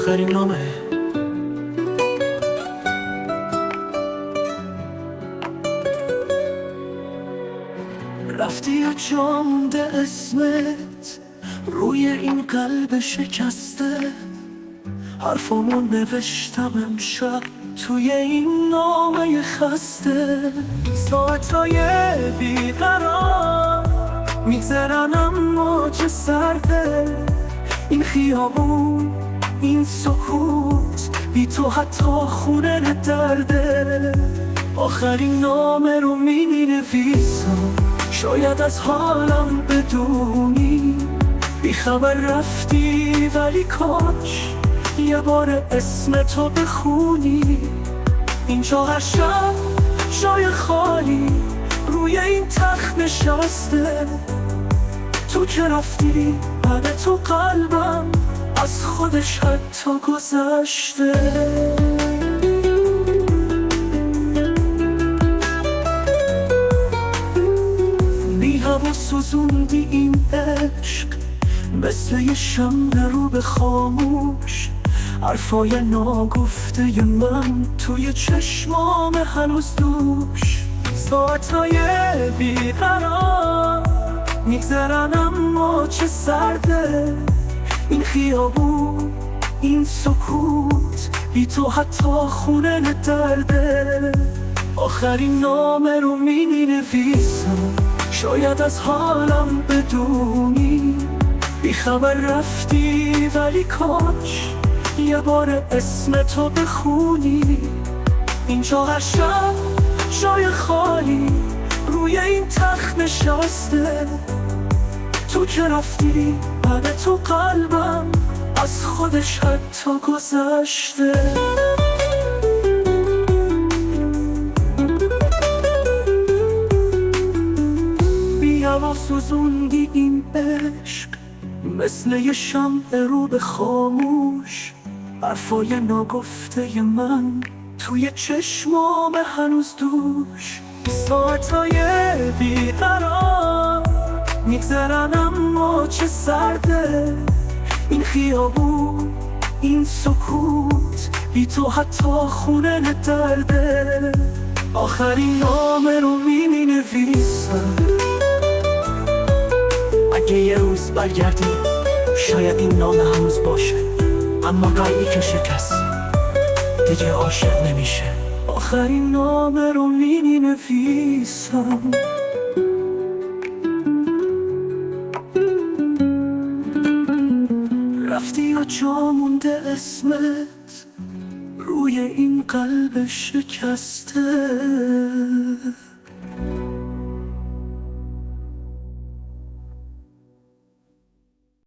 آخرین نامه. رفتی یا جا مونده اسمت روی این قلب شکسته. حرفامو نوشتم امشب توی این نامه خسته. ساعتهای بیقرار میگذرن اما چه سرده. این خیابون، این سکوت، بی تو حتی خونه درده. آخرین نامه رو مینویسم، شاید از حالم بدونی. بی خبر رفتی ولی کاش یه بار اسم تو بخونی. اینجا هر شب جای خالی روی این تخت نشسته. تو که رفتی بعد تو قلبم از خودش حتی گذشته. بی هوا سوزوندی این عشق مثل یه شمع رو به خاموش. حرفای ناگفته من توی چشمام هنوز دوش. ساعتهای بیقرار میگذرن اما چه سرده. این خیابون، این سکوت، بی تو حتی خونه درده. آخرین نامه رو مینویسم، شاید از حالم بدونی. بی خبر رفتی ولی کاش یه بار اسم تو بخونی. اینجا هر شب جای خالی روی این تخت نشسته. تو که رفتی بعد تو قلبم از خودش حتی گذشته. بی هوا سوزوندی این عشق مثل یه شمع رو به خاموش. حرفای ناگفته من توی چشمام هنوز دوش. ساعتهای بیقرار میگذرن اما چه سرده. این خیابون، این سکوت، بی تو حتی خونه درده. آخرین نامه رو مینویسم، اگه یه روز برگردی شاید این نامه هنوز باشه. اما قلبی که شکست دیگه عاشق نمیشه. آخرین نامه رو مینویسم. رفتی یا جا مونده اسمت روی این قلب شکسته.